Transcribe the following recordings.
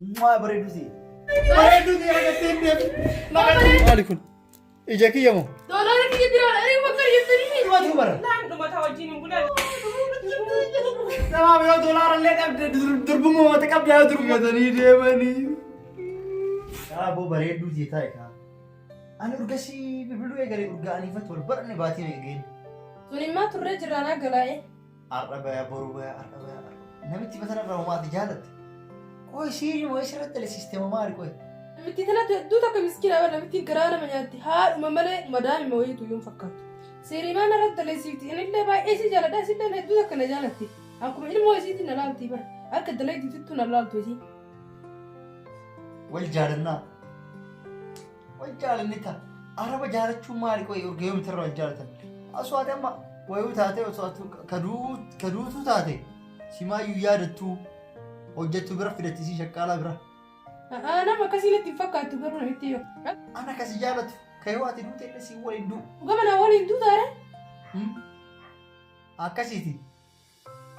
ما بريدوسي بريدوسي أنا كتير ما عليكم إجاكي يا مو دولارك يدير أي وقت يدير ما تخبر لا عندما توجيني بقول تمام يا دولار اللي دربمو ما تكب يا دربمو تاني ديماني يا أبو بريدوسي تايك أنا أرجسي ببلو يجري أرجاني فتور برني باتي ميجين سوني ما ترجع رانا قلاي أربعة يا بروبة أربعة نبتي مثلا رومات جالت كوي شيء ما يشرت السيستم ماري كوي متي ثلاثة دوتك مسكينة ولا متي قرانا من ياتي ها مملة مدام مويتو يوم فكرت سيري ما نرد لسيتي أنا اللي باي إيش جالا ده سيدا دوتك نجالتي أكو إلى مويتي نلالتي بقى أكيد دلائي تيتو نلالتو زي والجارنا والجارنتا أربعة جارت شو ماري كوي يورجيوم ترى والجارتن أصوات أما ويو تاتي أصوات كدوتو تاتي سما يويادتو وجدتو برا في التيسي شكالا برا أنا ما كسيلة تفكر تقرر نمتيو أنا كسي جالت كيواتي دوتي نسي ولندو وكمان أولي دو داره أكاسيتي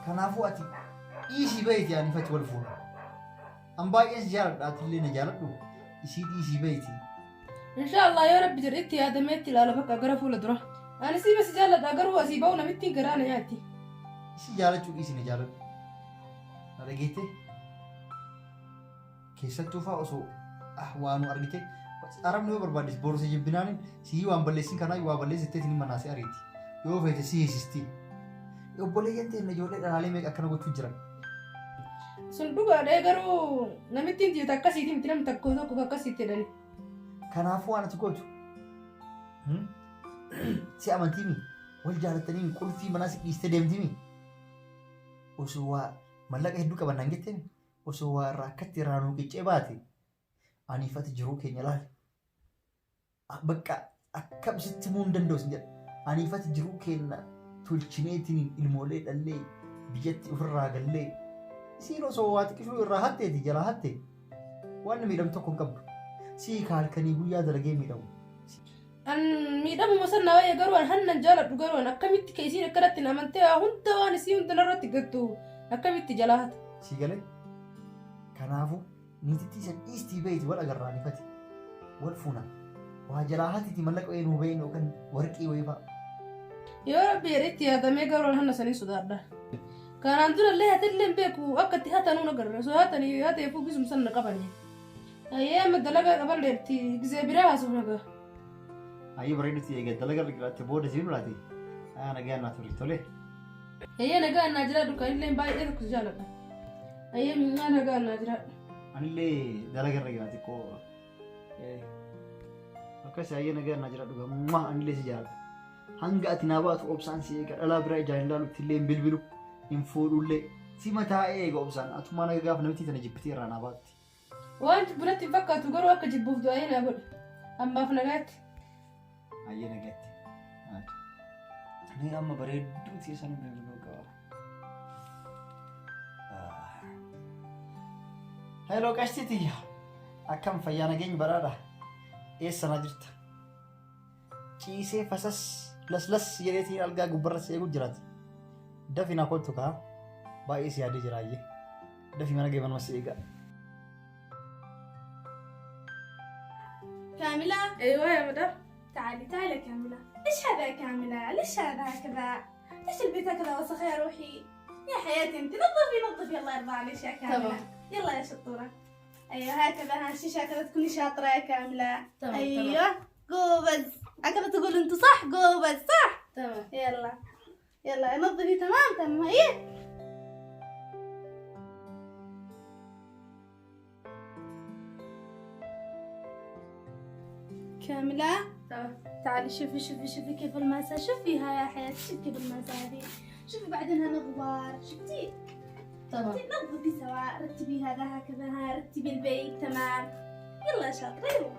كنافواتي إيشي بيتي يعني فتوى الفول أم باقي إيش جالت أتلي نجالت له إيشي بيتي إن شاء الله يا رب جريتي هذا ميتي لا بقى أقرأ فول درا أنا سيبه سجالة أقرأ وأسيبه ونمتي قرانا ياتي إيشي جالت شو إيشي نجالت أرجيتي keessattuu fa'aa osoo waanu argite arabni yoo barbaades boorsa jibbinaan sii waan balleessin kanaa waa balleessitee isin manaasee ariiti yoo feete sii hiisisti obboleeyyan ta'e ijoollee dhalaalee meeqa akkana gochuu jiran. Sun dhugaadha garuu namitti hin jiru akkasiiti miti namni tokko akkasitti jedhani. Kanaafuu waan ati gootu si amantiimi wal jaalattanii qulfii manaa si dhiistee deemtiimi osoo waa mallaqa hedduu qabannaan jetteemi. osoo waa irraa akkatti raanuu qiccee baate aniifati jiruu keenya laale bakka akkamitti himuu hin danda'u sin jedha aniifati jiruu keenya tolchineetiin ilmoolee dhallee biyyatti ofirraa gallee isiin osoo waa xiqqishuu irraa hatteeti jalaa hatte waan miidhamu tokko hin qabdu sii kaalkanii guyyaa dalagee miidhamu. An miidhamu masanna waa'ee garuu an hannan jaaladhu garuu an akkamitti keessiin akkanatti namantee hunda waan isii hunda narratti gattu akkamitti jalaa hata. Sii galee. Kanaafuu niititti isa dhiistii beeyti wal agarraanifati wal fuuna waa jalaa hatiiti mallaqa wayii nuu bahin yookaan warqii wayii fa'a. Yoo rabbi jedhetti yaadamee garuu hanna sanii sodaadha. Kanaan durallee hatillee beeku akka itti hatanuu agarra soo hatanii hateefuu bisum sanna qabanii. Ayyee amma dalagaa qaballeetti gisee biraa haasuu nagaa. Ayyee bareedutti eegaa dalagaa irratti booda siin laati. Ayaa nagaa naa turi tole. Ayyee nagaa naa jira dukkanillee baay'ee tokko jaaladha. Ayyee minyaa nagaa naa jira. Anillee dalagaa irra jiraati koo akkas ayyee nagaa naa jira dhugaa anillee si jaalladha. Hanga ati naa baatu obsaan si eega dhalaa biraa ijaan ilaalutti illee hin bilbilu hin fuudhullee si mataa eega obsaan atumaa naga gaafa namitti tana jibbitee irraa naa baatti. Wanti bunatti hin fakkaatu garuu akka jibbuuf du'aayee naa godha. Ammaaf nagaatti. Ayyee nagaatti. Ani amma bareedduu siisan bilbiluu qaba. Hello qashtiitiyya. Akkam fayyaa nageenya badhaadha. Eessa na jirta? Ciisee fasas laslas jedheetiin algaa gubbarra si eegu jiraati. Dafi na kottu kaa baay'ee si yaadee jira ayyee. Dafi mana gee manuma si eega. كاملة أيوة يا مدام. تعالي تعالي كاملة. ايش هذا يا كاملة؟ ليش هذا هكذا؟ ليش البيت هكذا وسخ يا روحي؟ يا حياتي انت نظفي الله يرضى عليك يا كاملة. تمام. يلا يا شطورة. ايوه هكذا هالشيشة هكذا تكوني شاطرة يا كاملة. تمام. ايوه قوبز هكذا تقول انت صح قوبز صح؟ تمام. يلا يلا نظفي تمام تمام هي. كاملة تمام. تعالي شوفي شوفي شوفي كيف الماسة شوفيها يا حياتي شوفي كيف الماسة هذه شوفي بعدين غبار شفتي تمام. نظفي سوا رتبي هذا هكذا ها رتبي البيت تمام يلا يا شاطرة يلا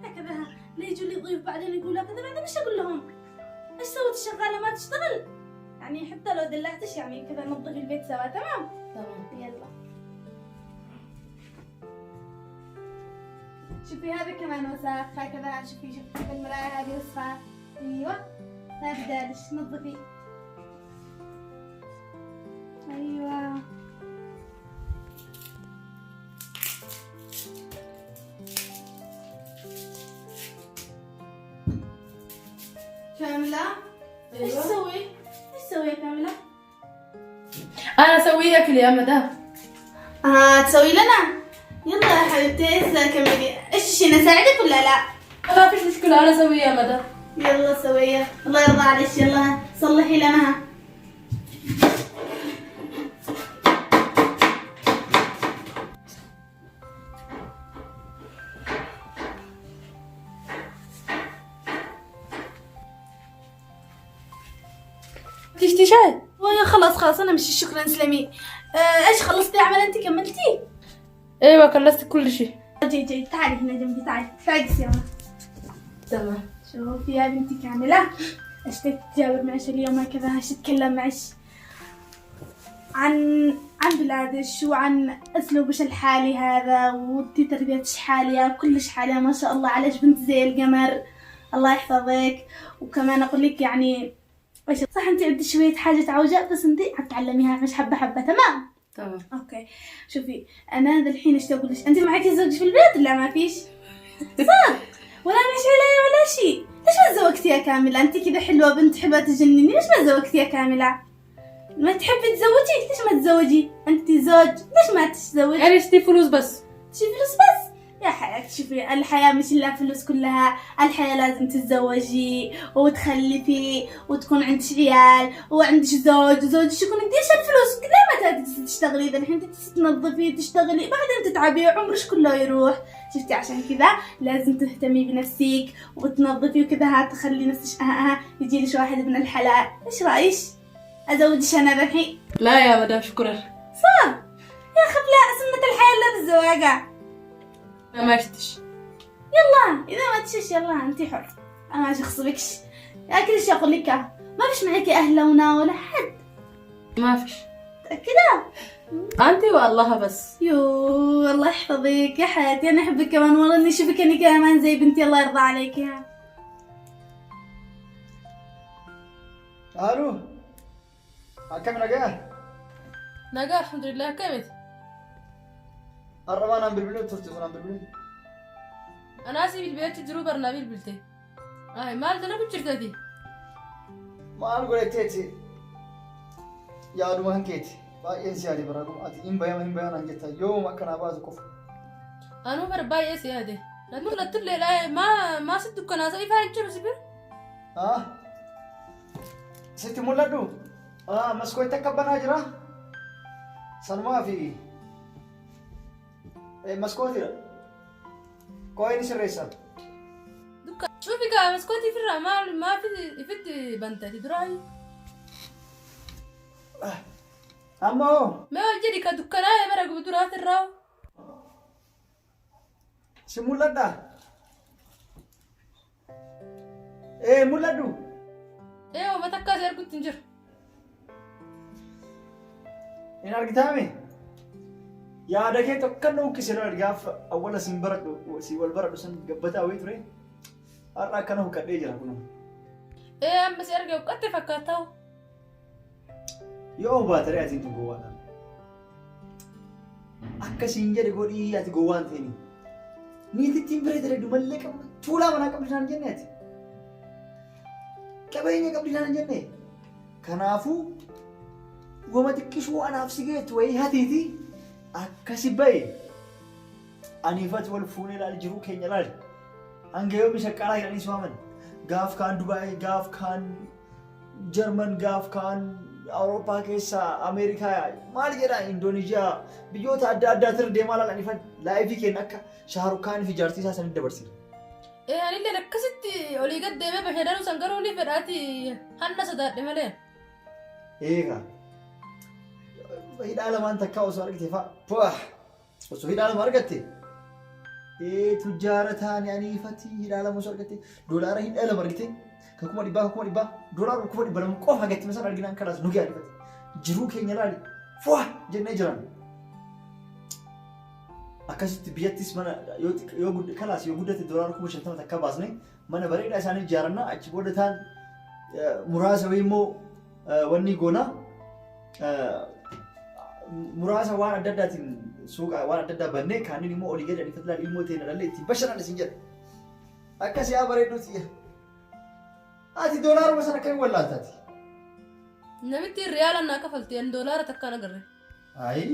هكذا ها لا يجوا لي ضيوف بعدين يقولوا كذا بعدين ايش اقول لهم؟ ايش سوت الشغالة ما تشتغل؟ يعني حتى لو دلعتش يعني كذا نظفي البيت سوا تمام؟ تمام. يلا شوفي هذا كمان وسخ هكذا شوفي شوفي في المراية هذه وسخة ايوه لا بدالش نظفي ايوه كاملة ايش تسوي؟ ايش تسوي يا كاملة؟ انا اسوي اكل يا مدام. تسوي لنا؟ يلا يا حبيبتي كملي. ايش نساعدك ولا لا؟ ما فيش مشكله انا اسوي يا مدام. يلا سوية الله يرضى عليك. يلا صلحي لنا. تشتي شاي؟ ويا خلاص انا مش شكرا سلمي. ايش خلصتي عمل انت كملتي؟ ايوه خلصت كل شيء. جي تعالي هنا جنبي تعالي سيارة. تمام. شوفي يا بنتي كاملة ايش تتجاوب معش اليوم هكذا ايش تتكلم معش عن بلادش وعن اسلوبش الحالي هذا وانتي تربيتش حالية كلش حالية ما شاء الله عليش بنت زي القمر الله يحفظك. وكمان اقول لك يعني صح انت عندك شوية حاجة عوجة بس انت حتعلميها مش حبة حبة. تمام اوكي. شوفي انا ذا الحين ايش اقول لك انت معك زوج في البيت ولا ما فيش؟ صح ولا مش علي ولا شيء. ليش ما تزوجتي يا كاملة؟ انت كذا حلوة بنت حلوة تجنني. ليش ما تزوجتي يا كاملة؟ ما تحبي تزوجي ليش ما تزوجي؟ انت زوج ليش ما تتزوجي؟ يعني اشتي فلوس بس. تشي فلوس بس يا حياتي. شوفي الحياة مش إلا فلوس كلها. الحياة لازم تتزوجي وتخلفي وتكون عندك عيال وعندك زوجك يكون قديش الفلوس. ليه ما تشتغلي ذا الحين تنظفي تشتغلي بعدين تتعبي عمرك كله يروح. شفتي عشان كذا لازم تهتمي بنفسك وتنظفي وكذا تخلي نفسك يجي لك واحد من الحلال. ايش رايك؟ ازوجش انا الحين؟ لا يا مدام شكرا. صح يا اخي لا سنة الحياة الا بالزواج. انا ما اشتش. يلا اذا ما تشش يلا انت حر انا ما اغصبكش. يا كل شيء اقول لك ما فيش معك اهلنا ولا حد. ما فيش كذا انت والله بس. يو الله يحفظك يا حياتي انا احبك كمان والله اني اشوفك اني كمان زي بنتي الله يرضى عليك يا. الو كم نجاه؟ نجاه الحمد لله. كيف الرمان عم بالبلد ترتزون عم بالبلد. انا اسيب البيت تجرو برنابيل بلتي. ما عندنا بتشرتي. ما أقول لك تيتي يا دوما هنكيتي باينسي علي براكم أتي إن بيان هنجتها يوم أكنا بعض كف. أنا برباي إيش هذا؟ لأنه لا تطلع لا ما صدق كنا زي فاهم شو بسيبر. ستي مولدو مسكوي تكبنا أجرا سنما في مسكوتي كوين سريسا. شوفي كا مسكوتي في الرمال ما في بنتي دراي. أمو ما وجدي كدكنا يا برا بدورات الراو. سمولدا مولدو ما تكاسر كنت تنجر. إن أرجعتامي يا دكتور تكنو كسر الجاف أول سنبرد وسيول برد سن قبته أوي تري أرى كانوا كده جرا كنا. أم بس أرجع وقت فكرتوا. يوم باتري أتين تقوانا. أكاسينجر يقولي أتي قوان ثاني. نيتي تيمبري تري دملك تولا منا قبل سنة جنات. كبيني قبل سنة جنات. كنافو وما تكشوا أنا أفسجت وهي هاتيتي أكاسيباي. أني فات والفوني لا الجرو كينيا لا. أنجيو بيشكالا يعني سوامن. غاف كان دبي غاف كان جرمن غاف كان أوروبا كيسا أمريكا مال جرا إندونيسيا بيوت أدا تر ديمالا لاني فات لايفي كينك شهرك كان في جارتي ساسن دبرسين. أنا اللي ركزت أولي قد ديمه بحيران وسانكروني فراتي هنا صدق دملين. إيكا. هيدا على ما أنت كاوس ورقتي فا وسو هيدا على ما رقتي. تجارتان يعني فتي هيدا على مسرقتي دولار هيدا على مرقتي كم ديبا دولار كم ديبا لما كوه حاجتي مثلا أرجعنا كلاس نوجي على فتي جرو كينيا لالي فا جنة جران. أكاسيت بياتيس منا يو كلاس يو بدأت الدولار كم شنطة تكباسني منا بريد عشان جارنا أجيبه تان مراسة ويمو وني غونا مراسة وانا داداتين سوق وانا دادا بني كاني نمو أولي جدا نفتلا نمو تينا للي تبشر على سنجر أكاسي أبريدو تيه Ati doolaaruma sana kan wallaataati. Namitti riyaala naa kafalti an doolaara takkaan agarre. Ayi.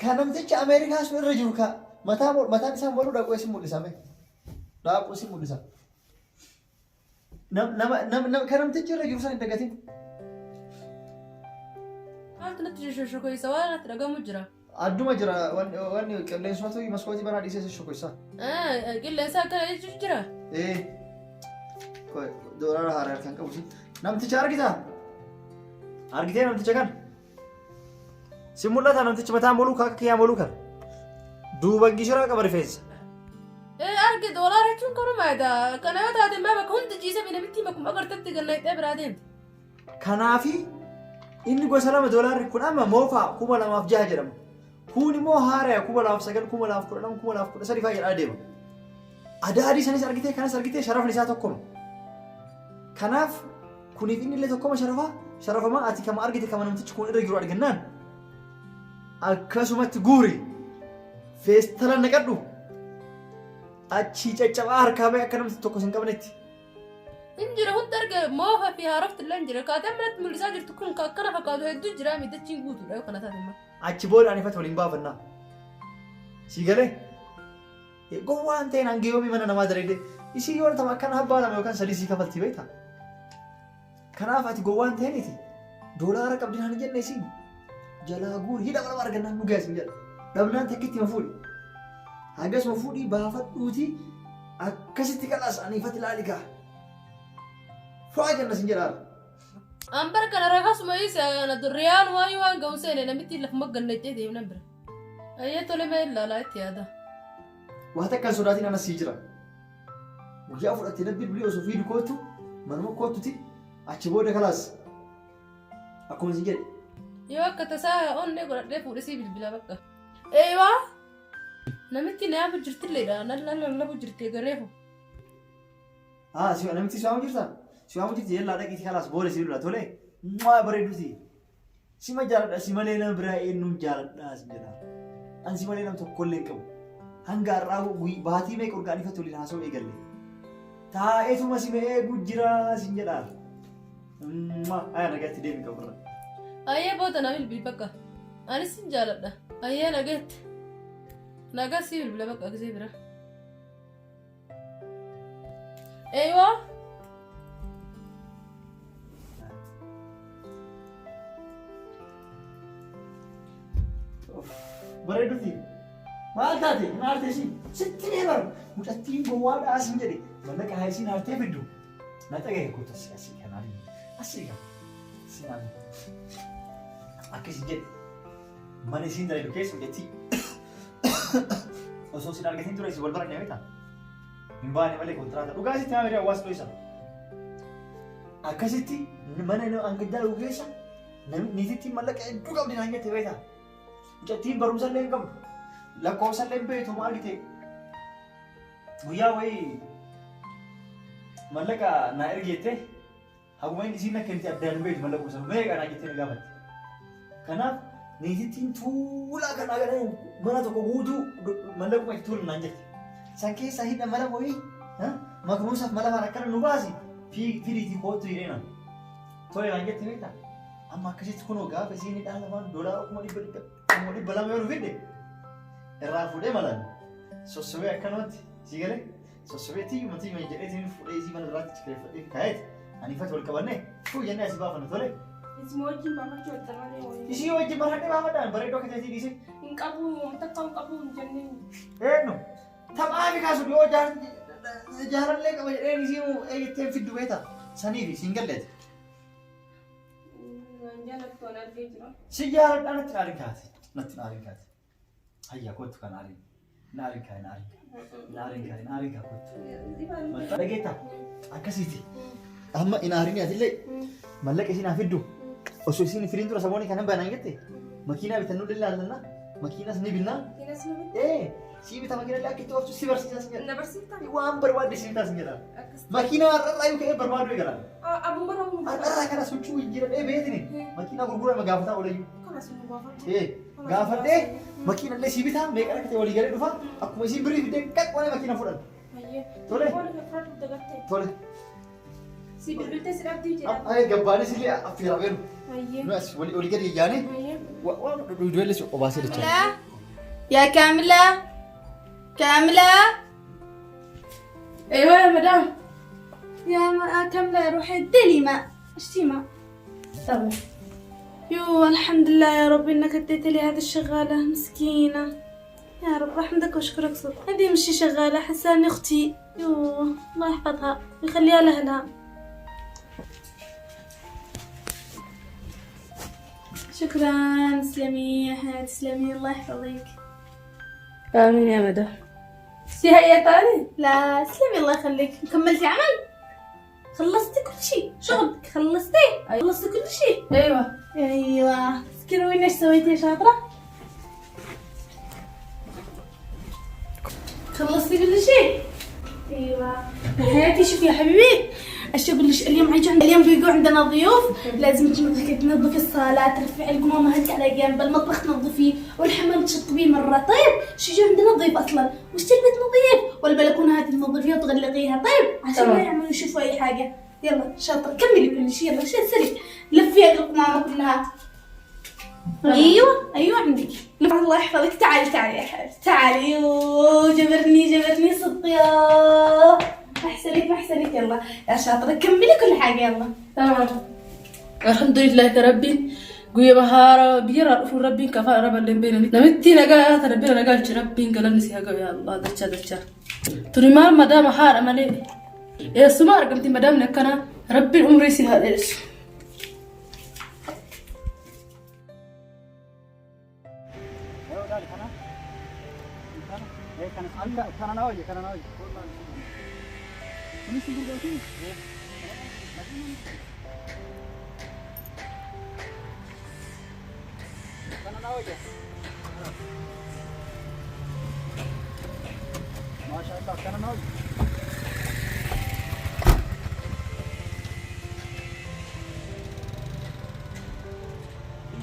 Kan namtichi Ameerikaa sun irra jiru ka mataan isaa waluu dhaquu isin mul'isame. Dhaaquu isin mul'isa. Kan namtichi irra jiru san hin dagatin. Maaltu natti shoshokoisa waan natti dhagamu jira. Adduma jira wanni qilleensumatu maskootii banaa dhiisee shoshokoisa. Qilleensa akkana jechuun jira. Doolaara haaraa kan qabu sun. Namticha argita? Argitee namticha kan? Si mul'ata namtichi mataan boluu akka kiyyaa boluu kan? Duuba gishiraa qaba rifeensa. Arge doolaara jechuun kanumaadha. Kana yoo taate maa bakka hundi ciisee namitti bakkuma agartatti ganna hidhee biraa deemte. Kanaafi inni gosa lama doolaarri kun amma moofaa 2006 jedhama. Kun immoo haaraa 2009, 2012, 2013 fa'aa jedhaa deema. Adaadii sanis argitee kanas argitee sharafni isaa tokkuma. Kanaaf kuniif inni illee tokkoma sharafamaa ati kama argite kama namtichi kun irra jiru argannaan akkasumatti guuri feestala naqadhu achi caccabaa harkaa ba'e akka namti tokko hin qabnetti. Injira hundi arge moofa fi haarofti illee injira kaataan biratti mul'isaa jirtu kun akkana fakkaatu hedduu jira miidhachiin guutuudha yoo kana taate immoo. Achi booda ani ifatti waliin baafannaa. Si galee gowwaan ta'een hangeeyoomii mana namaa dareedee isii yoo ta'u akkana abbaa lama yookaan sadii sii kafaltii beektaa. Kanaaf ati gowwaan ta'eeniti doolaara qabdi naan jenne isiin jalaa guuri hidha malama argannaan nu gaasiin jedha. Dhabnaan takkitti ma fuudhi. Hagasuma fuudhii baafadhuuti akkasitti qalaas ani ifatti ilaali kaa. Faa jenna sin jedhaara. Ambar kana rakasuma isa riyaan waan ga'u seene namitti lafuma gannacee deemnan bira. Ayyee tole mee ilaalaa itti yaada. Waa takkaan sodaatiin anas sii jira. Guyyaa fudhattee dabbii bilii osoo fiidu kootu manuma kootuti achi booda kalaas akkuma sin jedhe. Yoo akka tasaa onnee godhadhee fuudhisii bilbila bakka. Eewaa namitti naafu jirtilleedha lallabu jirtee gareefu. Namitti si waamu jirtaa? Si waamu jirti yellaa dhaqiitii kalaas booda si dura tole maa bareeduti. Si ma jaaladha si malee nama biraa eenyuun jaaladhaa si jedha. An si malee nama tokkollee hin qabu. Hanga har'aa baatii meeqa urgaanifatti waliin haasa'uu eegalle. Taa'eetuma si mee eeguu jira sin jedhaa. Aya nagaatti deemi qaburra. Ayyee booda na bilbil bakka. Anis sin jaaladha. Ayyee nagaatti. Nagaa si bilbila bakka gisee bira. Eewaa. Bareeduti. Maal taate? Hin aarte ishii. Sitti mee baru. Mucattiin gowwaadhaa sin jedhe. Mallaqa haa isiin aartee fiddu. Na dhagaye kuutu asii kanaan. Asii kan. Sinaan. Akkasii jedhe. Mana isiin daleedu keessa hojjetti. Osoo sin argatiin ture isin wal baranne beektaa? Hin baane malee kontiraata. Dhugaa sitti haa miidhaa hawaasa dho'isan. Akkasitti mana angajjaa dhuguu keessa niitittiin mallaqa hedduu qabdi naan jette beektaa? Mucattiin barumsa illee hin qabdu. Lakkoofsa illee hin beektu maal argite? Guyyaa wayii mallaqa naa ergeette haguma inni isiin akka inni addaan hin beektu mallaqa sana meeqa naa jettee na gaafatte. Kanaaf niitittiin tuulaa kan agaree mana tokko guutuu mallaquma itti tuulu naan jette. San keessaa hidha mala wayii makmuusaaf mala faan akkana nu baasi fidiitii kootu hidheena. Tole naan jette beektaa? Amma akkasitti kunoo gaafa isiin hidhaan lamaan doolaara 200,000 yoo fidde irraa fuudhee malaan sossobee akkanumatti si galee sossobee tiyyuma jedheetiin fuudhee isii mana biraatti cireeffadhee kaa'eeti ani ifatti wal qabannee fuu jennee asii baafanna tole. Isii wajjin baafachuu wajjin malee. Isii wajjin baafadhee baafadhaan bareeddoo akka ta'etii dhiisee. Hin qabu takka hin qabu hin jennee. Eenyu taphaa fi kaasu yoo jaalallee qaba jedheen isii eeyyatteen fiddu beektaa saniifi siin galleeti. Si jaaladhaa natti dhaarin kaate. Natti dhaarin kaate. Hayya kottu kan dhaarin. Dhaarin kaa kottu. Dhageettaa akkasiiti. Amma hin dhaarin atillee mallaqa isiin haa fiddu. Osoo isiin firiin dura saboonni kanan baanaan jette makiinaa bitannuu daldalannaa makiinas ni binnaa. Si bita makiinaa illee akka itti ooftu si barsiisaa sin jedha. Na barsiiftaa? Waan barbaadde si bitaa sin jedha. Makiinaa har'arraa yoo ka'e barbaadu eegalaan. Abbuma rabu. Har'arraa kana sochuu hin jiran beetini. Makiinaa gurgurama gaafataa oolayyuu. Kanas nu gaafadhe. Gaafadhee makiina illee si bitaa meeqa akka ta'e walii galee dhufa akkuma isiin birrii fiddee qaqqoonee makiina fudhan. Tole. Tole. سي بالبلتة سلاب دي جرا أي قبالي سيلي في رابيرو أيه ناس ولي قري يعني أيه ودولس وباسل تشان كاملة يا كاملة كاملة ايوه يا مدام. يا كاملة روحي اديني ماء اشتي ماء طبعا. يو الحمد لله يا رب انك اديت لي هذه الشغالة مسكينة يا رب احمدك واشكرك صدق هذه مش شغالة حساني اختي يو الله يحفظها ويخليها لأهلها شكرا تسلمي يا حياتي تسلمي الله يحفظك امين يا مدام. سي هيا تاني. لا تسلمي الله يخليك كملتي عمل خلصتي كل شيء شغلك خلصتي خلصتي كل شيء ايوه ايوه تذكروني ايش سويتي يا شاطرة خلصتي كل شيء ايوه يا حياتي شوفي يا حبيبي ايش اقول لك اليوم بيجوا عندنا ضيوف لازم تنظفي الصالات ترفعي القمامة هيك على جنب المطبخ تنظفيه والحمام تشطبيه مرة طيب شو يجوا عندنا ضيف اصلا وش البيت نظيف والبلكونة هذه تنظفيها وتغلقيها طيب عشان ما يعملوا يشوفوا اي حاجة يلا شاطرة كملي كل شيء يلا شيء سريع لفي القمامة كلها ايوه عندك الله يحفظك تعالي يا حبيبتي تعالي يوه جبرني صدق يا احسنك يلا يا شاطرة كملي كل حاجة يلا تمام. الحمد لله ربي قوي بهارة بيرا رفو ربي كفا رب اللي بيننا نمتي نجا تربينا نجا ربي قال نسيها يا الله دچا تري ما مدام حار امالي يا سمار قمتي مدام نكنا ربي عمري سيها ايش ما شاء الله كان ناوي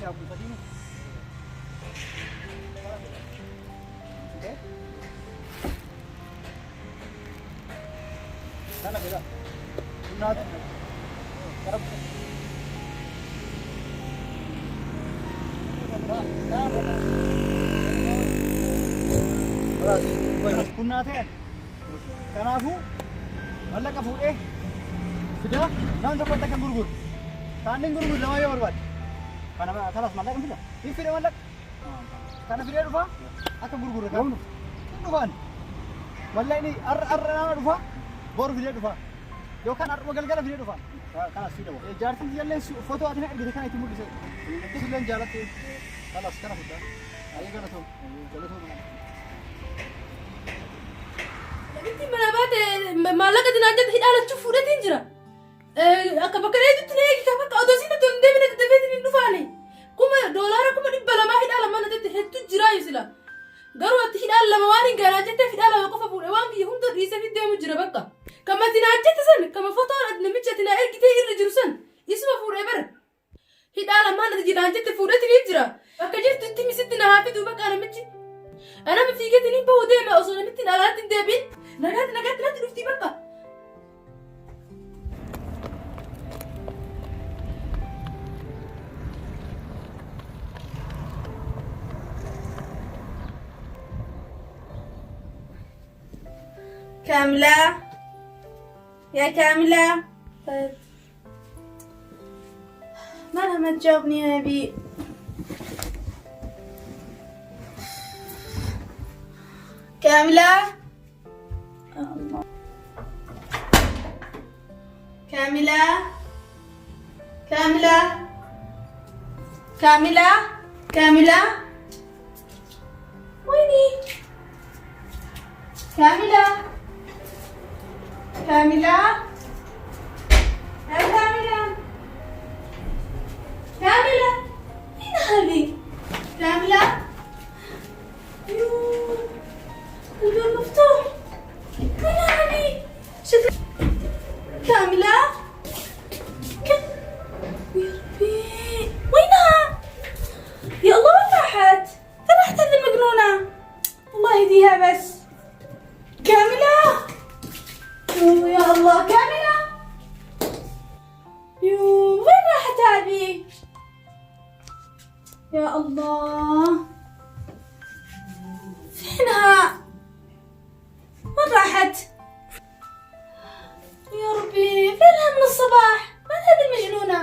يا ابو سليم انا كده كنا كرب كنا تين كنافو ولا كفو ايه sudah نعم dapat tekan gurgur tanding gurgur lama ya berbuat karena خلاص مالك كم ini video مالك karena video rupa atau gurgur kan rupan ولا ini ar rupa baru video rupa لو كان ar مقال قال video rupa خلاص sudah جارتي يلا foto أتنا أرجع كان يتمول بس سلين جالت خلاص كنا فوتا أيه جالتهم انتي منابات مالك ديناجت هيدا تشوفوا ده تنجرا أكبكرة تنيجي كبك أدوسينا تندي من الدفاتر النفاني كم دولار كم نبلا ما هيدا لما نتت هتو جرا يسلا قالوا هيدا لما وارين جراجت هيدا لما كفا بقول وانجي هم تريسة في الدم جرا بقى كما تناجت سن كما فطار أدنى متى تناجي كتير يرجعون اسمه forever هيدا لما نتجي ناجت فورة تنجرا أكجرت تمي ستنا هافي دوبك أنا متى أنا مفيجتني بودي ما أصلا متى نالات الدبيت نجات لا تلفتي بقى كاملة يا كاملة طيب مالها ما تجاوبني يا بي كاملة الله كاملة ويني كاملة يا كاملة أين هذه كاملة يوه الباب مفتوح أين هذه شوفي كاملة يا ربي وينها يا الله وين راحت هذه المجنونة الله يهديها بس كاملة يا الله كاملة أبي. يا الله فينها؟ وين راحت؟ يا ربي فينها من الصباح؟ وين هذه المجنونة؟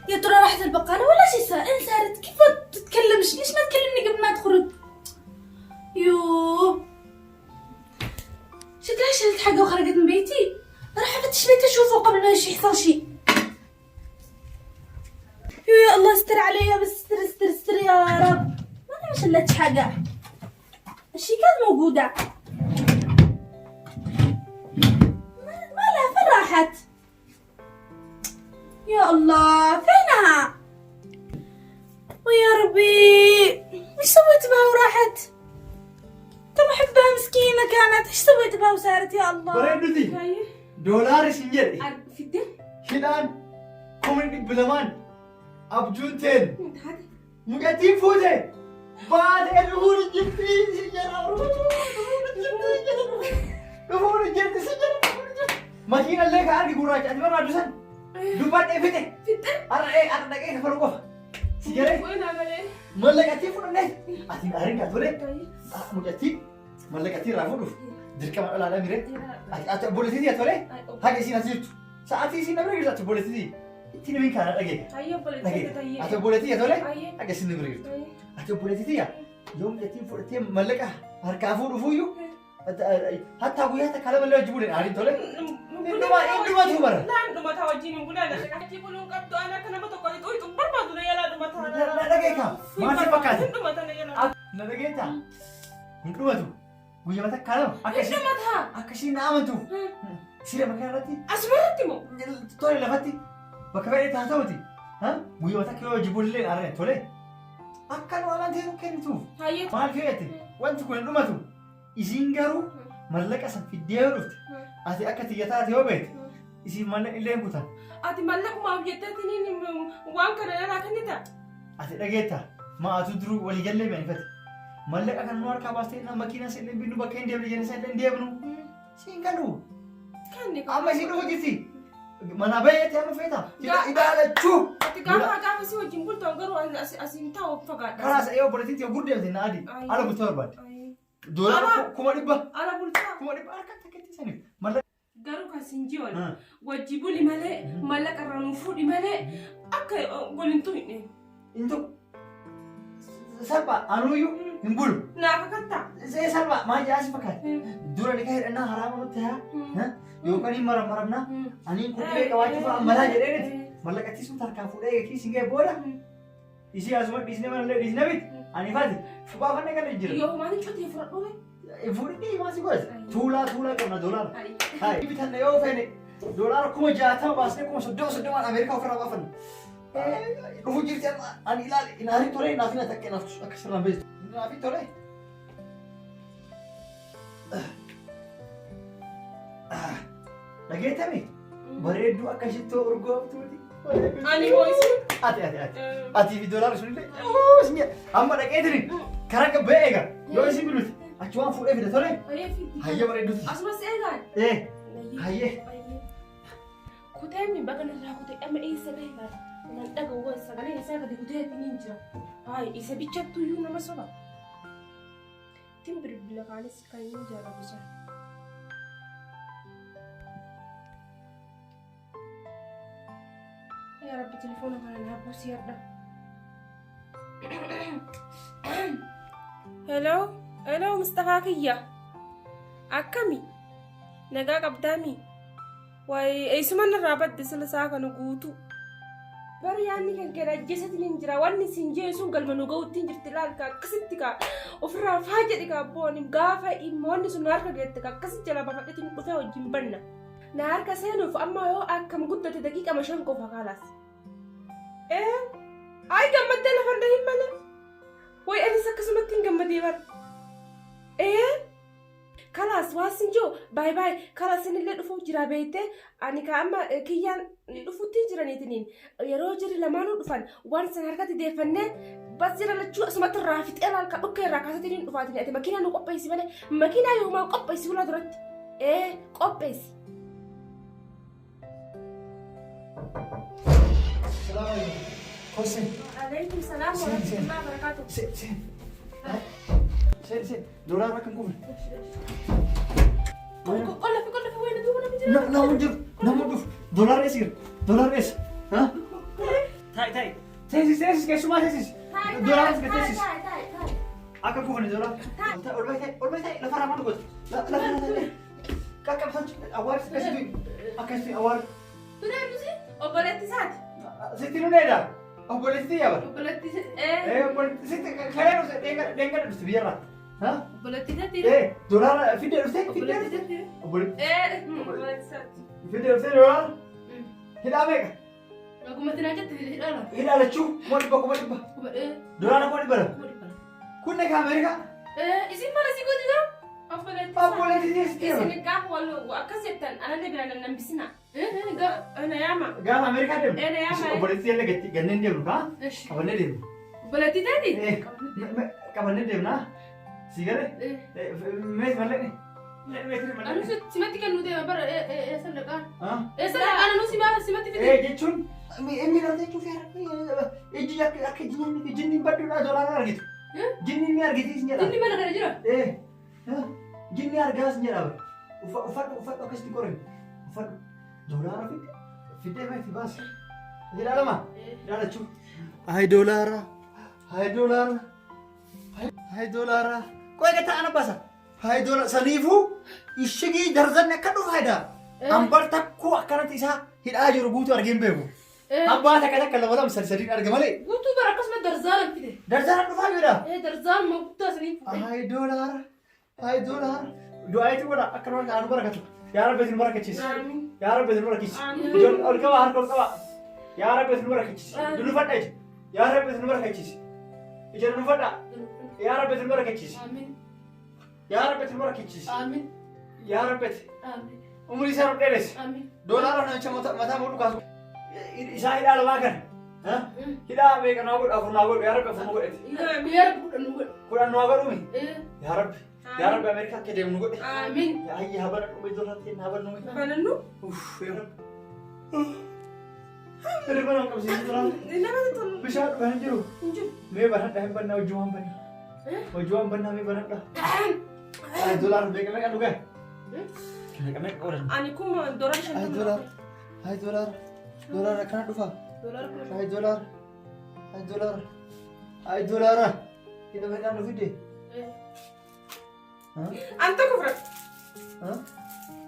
يا ترى راحت البقالة ولا شي إن صارت؟ كيف ما تتكلمش؟ ليش ما تكلمني قبل ما تخرج؟ يوه شكلها شلت حاجة وخرجت من بيتي. راح افتش بيتي اشوفه قبل ما يحصل شي. يا الله استر عليها بس استر يا رب. ما شلتش حاجة. الشي كانت موجودة. ما لها فين راحت؟ يا الله فينها؟ ويا ربي ايش سويت بها وراحت؟ كم احبها مسكينة كانت. ايش سويت بها وصارت يا الله؟ بريدتي دولار سنجري في الدم شدان كوميدي بلمان أبجونتين مجاتين فوزي بعد الهور الجبتين سجرا الهور الجبتين سجرا ماكينة لك عارف قراج أنت ما دوسن دوبان إيه فيته أنا دقيقة فرقه سجرا وين عمله ملكتي فوزي أتين أرين كاتولي مجاتين ملكتي رافض dirqama dhalaa mire ati obboleettii atole haga isiin as jirtu sa'aatii isiin namni jirtu obboleettii itti namiin kana dhagee ati obboleettii atole haga isiin namni jirtu ati obboleettii yoom jettiin fudhattee mallaqa harkaa fuudhufuyyuu hatta guyyaa takka lama illee wajji buleen aariin tole dhumatu bara dhumata wajjin hin bulaan ati buluun qabdu ana akka nama tokko xiqqoo barbaadu na yaalaa dhumata dhageeka maal si fakkaate na dhageeta hin dhumatu guyyaa mata kalama akkasiin na amantu siree makaa irratti asumarratti moo tole lafatti bakka fedhe taasawuti guyyaa mata kiloo jibullee arreen tole akka nu amantee nu kennituuf maal fe'ete wanti kun hin dhumatu isiin garuu mallaqa san fiddee yoo dhufte ati akka tiyyataate yoo beekte isiin mallaqa illee hin kutan ati mallaqumaaf jetteetiniin waan kana irraa kennita ati dhageetta maatu duruu waliigallee beekfate mallaqa kan nu harkaa baastee na makiina sillee binnu bakka hin deemne jenne sillee hin deemnu siin galu amma isiin dhufu jirti mana bayeetti amma feeta ilaalachuu ati gaafa si wajjin bultoon garuu asiin taa'u fagaadha karaa sa'ee obboleettiitti yoo guddeemte na adi ala bultoo barbaadde doolara kuma dhibba ala bultaa kuma dhibba harka takkeetti saniif mallaqa garuu kan siin jiwan wajji buli malee mallaqa irraa nuuf fuudhi malee akka golintuu hin intu salpha anuyyuu hin bulu naafa katta see salpha maal jaasi fakkaate dura dhiqaa hidhannaa haraama nutti haa yookaan hin maramna aniin kutulee qabaachuu fa'a malaa jedheeniti mallaqatti sun harkaa fuudhee eegee siin ga'e booda isii asuma dhiisnee manallee dhiisnee biti ani faati shubaafanne kan jira yoo maaliin cotee fudhadhume fuudhii maasii goos tuulaa qabna doolaara haa bitanne yoo feene doolaara kuma 60 baasnee kuma 30 Ameerikaa ofirraa baafanna dhufu jirti ani ilaali inaari tole naaf na takke naaf akka sirraan beestu naafi tole dhageetame bareedduu akka shittoo urgooftuuti ani boysi ati fi doolaara sunillee amma dhaqeetini karaa gabbee eega yoo isin biluti achi waan fuudhee fide tole hayyee bareedduuti asumas eegaan hayyee kuteemmi baga narraa kutee amma eessa beekaa nan dhaga'u sagalee isaa gadi kuteetti ni jira isa bichattu iyyuu nama soba tin bilbila kaanis kan inni jaalatu isaa yaa rabbi telefoona kana naa buusii hadha hello Mustafaa kiyya akkami nagaa qabdaami wayi eessuman irraa badde sila isaa kana guutu bari yaanni kan kee ajjeesatiin hin jira wanni siin jeesuun galma nu ga'uutti hin jirti laalka akkasitti ka ofirraa faa jedhi ka abboon gaafa wanni sun harka geette ka akkasitti jala bafadhetiin dhufee wajjin banna na harka seenuuf amma yoo akkam guddate daqiiqa 5 qofa kaalaas ay gammaddee lafarra hin malee way anis akkasumatti hin gammadee bara kalas waasin joo bye kalas inillee dhufuuf jira beeyte ani ka amma kiyyaan dhufuutti jiraniitiniin yeroo jirri lamaanuu dhufan waan san harkatti deeffannee bas jira lachuu asumatti irraa fixee laalka dhukkee irraa kaasatiin hin dhufaatin ati makiinaa nu qopheessi malee makiinaa yoomaa qopheessi fuula duratti qopheessi السلام عليكم. حسين. عليكم السلام ورحمة الله وبركاته. سين دولار رقم كم؟ قل في وين دوبنا بيجي. نمجر دولار يصير دولار ايش؟ ها؟ تاي تيسيس كيف ما تيسيس؟ دولار تيسيس. تاي. أكم كم دولار؟ أول لا فرق ما تقول. لا. كم سنت أول كسبي أكسبي أول. تنام بسي؟ أبلتي سات. ستين ولا أبولتي يا بر. أبلتي أبولتي ست خير دينغ بس بيرا. ها؟ أبلتي سات. دولار في دولار ست. أبلتي سات. أبولتي. أبلتي سات. في دولار. هنا أمريكا. Aku mati aja tuh di dalam. Hina ada cu, mau dibawa. Dolaar mau dibawa. Kunne ke Amerika? Isi mana sih kau juga? Apoleti sih. Isi nikah walu, aku setan. Anak dia bilang nam bisina. Enggak, Yama. Gak Amerika dem. Yama. Apoleti yang lagi ganen dia bukan? Kapan dia dem? Apoleti tadi? Kapan dia dem nah? Sigare? Mes mana ni? Anu simati kan nude apa? Sandakan. Sandakan anu simati fit. Jechun. Emi nanti tu fair. Eji ak jinni jinni batu na dolar lagi tu. Jinni ni harga sih senyara. Jinni mana ada jera? Jinni harga senyara. Ufat aku sih koreng. Ufat dolar fit mai fi bas. Tidak ada mah. Tidak ada cu. Hai dolar. Kau kata anak bahasa. Hai dolar sanifu. Ishigi darzan kadu faida. Ambar takku akan tisa hida ajur butu argin bebu. Abba tak kalau orang seri arga male. Butu berakas mah darzan fit. Darzan apa faida? Darzan mau buta sini. Hai dolar. Doa itu mana akan orang anu berakat. Ya Rabbi zin berakat cis. Ya Rabbi zin berakat cis. Jon orkawa har orkawa. Ya Rabbi zin berakat cis. Dulu fat aja. Ya Rabbi zin berakat cis. Ijar dulu fat. Ya Rabbi zin berakat cis. Amin. Ya Rabbi zin berakat cis. Amin. Ya Rabbi. Amin. Umri sarap deres. Amin. Dolar orang macam mata mulut kasu. Isa hida ala makan. Hah? Hida mereka aku nagul. Ya Rabbi aku nagul. Biar bukan nunggu. Kurang nagul umi. Ya Rabbi. Ya Rabbi Amerika kedem nunggu. Amin. Ya ayah habar aku dolar tin habar nunggu. Mana nu? Ya Rabbi. Dari mana kau sini dolar? Ini apa tuh? Bisa bahan jeru. Tunjuk. Me bahan dah ban nak jual ban. Jual ban me bahan dah. Dolar mereka mereka juga. Mereka orang. Ani kuma dolar shan. Hai dolar akan dufa. Hai dolar. Kita mereka nu video. Anta kufra.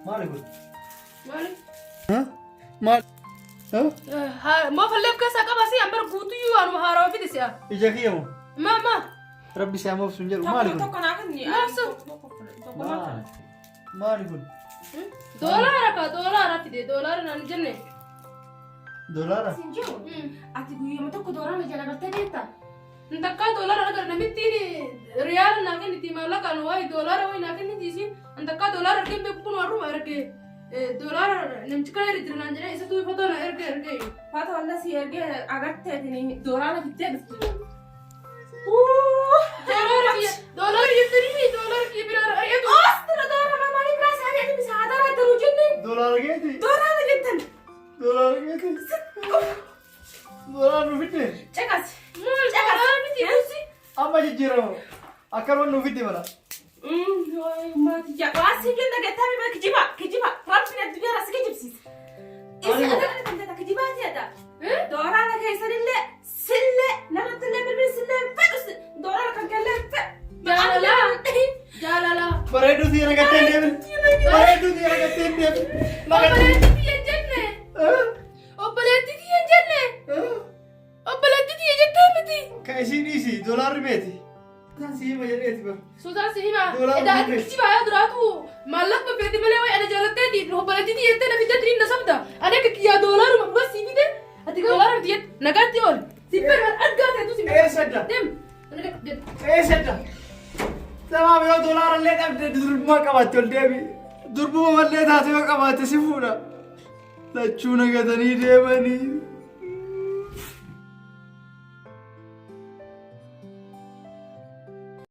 Malik. ما فليب كاسا كباسي أمبر بوتو يو أنا مهارو في دسيا. إجاكي يوم. ما. ربي سامو سنجر مالك. توكنا كني. نفسه. مالك. دولار في دي دولار نانجنة. دولار. سنجو. أتي بيو ما توكو دولار نجنا قلتني أنت. أنت كا دولار أنا نمتيني ريال ناكني تيما لك أنا واي دولار واي ناكني تيسي. أنت كا دولار كم بيكون وارو أركي. دولار نمشكله يريدنا نجنا إذا توي فتونا أركي. فتو الله سي أركي أغتة تني دولار في تبس. دولار يبري دولار يبري أيد. أصلا دولار ما ماني براس هذه بس هذا لا تروجني. دولار كيتي. دولار جدا. دولار كيتي. دولار نوفيتي. Cekas. Dولار بتي بوسي. أما جيرو. أكرم نوفيتي ولا. ما تجا. واسي كنا قتامي ما كجيبا. ربنا الدنيا راسك جبسيس. إذا أنا كجيبا هذا. دولار أنا كيسر اللي سلة نمت اللي بالبس اللي فلوس دولار كان كله لا. بريدو دي أنا قتين ديم. وبلدتي دي الجنة. وبلدتي دي الجنة. وبلدتي دي جتامتي. كايسي دولار بيتي. سي ما جريتي بقى. سودا سيما. إذا كتيبا يا دراتو مالك بفيدي ملأ أنا جالتة دي وبلدتي دي أنت نبي تدري نسبة. أنا كيا دولار بس سيبي ده. أتيك دولار ديت نقدي أول. سيبي أرجع تدو سيبي. إيه سدا. دم. أنا كده. إيه سدا. تمام يا دولار اللي تبدأ درب ما كمات تلدي درب ما اللي تاسي ما كمات تسيفونا. لا تشونا كذا نيجي بني.